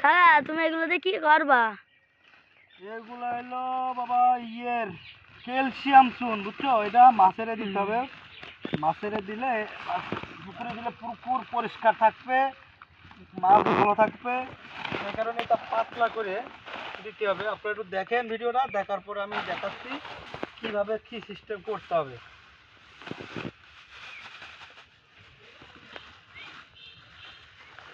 কাকা তুমি এগুলোতে কি করবা? এগুলো হলো বাবা ক্যালসিয়াম চুন, বুঝছো? এটা মাছেরে দিতে হবে। মাছেরে দিলে পুকুরে দিলে পুকুর পরিষ্কার থাকবে, মাছ ভালো থাকবে। এই কারণে এটা পাতলা করে দিতে হবে। আপনারা একটু দেখেন ভিডিওটা, দেখার পরে আমি দেখাচ্ছি কীভাবে কী সিস্টেম করতে হবে।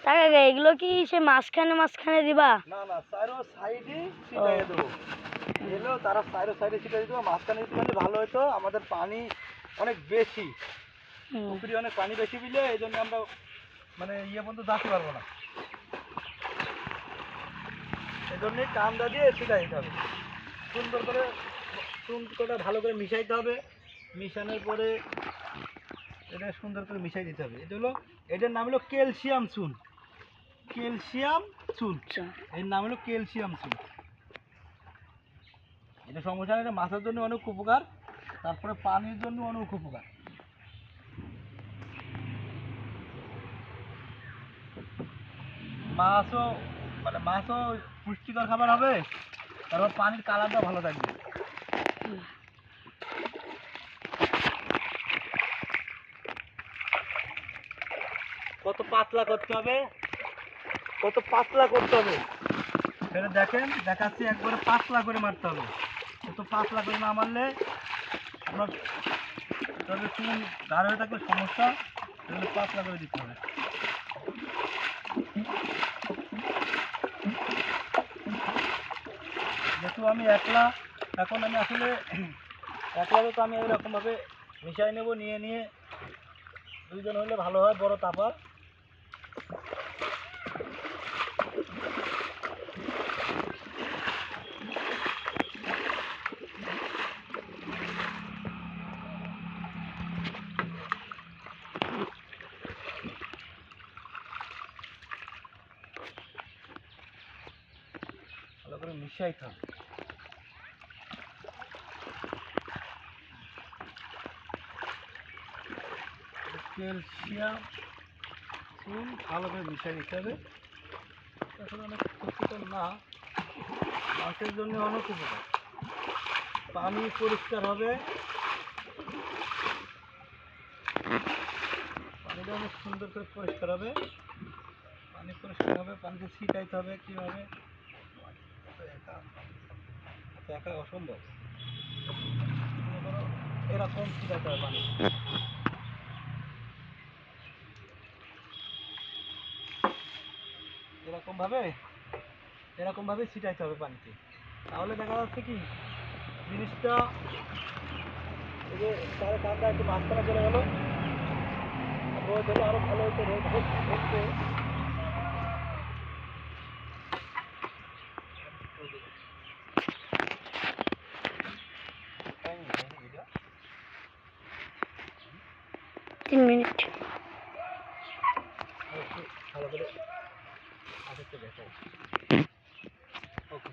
কাকা এগুলো কি সে মাঝখানে দিবা? না না, চারো সাইডে ছিটাইয়ে দেবো। এলেও তারা চারো সাইডে ছিটাই দেবো, মাঝখানে দিতে পারলে ভালো হতো। আমাদের পানি অনেক বেশি, পুকুরে অনেক পানি বেশি দিলে এই জন্য আমরা মানে পর্যন্ত যাতে পারবো না। এই জন্যই কান্দা দিয়ে ছিটাই দিতে হবে, সুন্দর করে চুনটা ভালো করে মিশাইতে হবে। মিশানোর পরে এটা সুন্দর করে মিশাই দিতে হবে। এটা হলো, এটার নাম হলো ক্যালসিয়াম চুন। ক্যালসিয়াম চুন, এর নাম হলো ক্যালসিয়াম চুন। এটা সমস্যা নেই, এটা মাছের জন্য অনেক উপকার, তারপরে পানির জন্য অনেক উপকার। মাছও পুষ্টিকর খাবার হবে, তারপর পানির কালারটা ভালো থাকবে। কত পাতলা করতে হবে, কত পাতলা করতে হবে সেটা দেখেন, দেখাচ্ছি। একবারে পাতলা করে মারতে হবে। কত পাতলা করে না মারলে আপনার চুন গাঢ় হয়ে থাকলে সমস্যা, সেগুলো পাতলা করে দিতে হবে। যেহেতু আমি একলা, এখন আমি আসলে একলা, তো আমি এরকমভাবে মিশাই নেব। নিয়ে দুইজন হলে ভালো হয়, বড় তাপার। ভালো করে মিশাইতে হবে। ক্যালসিয়াম চুন ভালো করে মিশিয়ে দিতে হবে। আসলে অনেক ক্ষতিকর না, মাছের জন্য অনেক উপকার। পানি পরিষ্কার হবে, পানিটা অনেক সুন্দর করে পরিষ্কার হবে। পানি পরিষ্কার হবে, পানিতে ছিটাইতে হবে কীভাবে, একা অসম্ভব। এরকম ছিটাইতে হবে পানি, এরকমভাবে ছিটাইতে হবে পানিতে। তাহলে দেখা যাচ্ছে কি জিনিসটা, এই যে তার কান্দা একটু মাঝখানে চলে গেল, রোদ হলে আরো ভালো হতো। রোদ হচ্ছে তিন মিনিট। ভালো করে আরেকটু দেখাই। ওকে।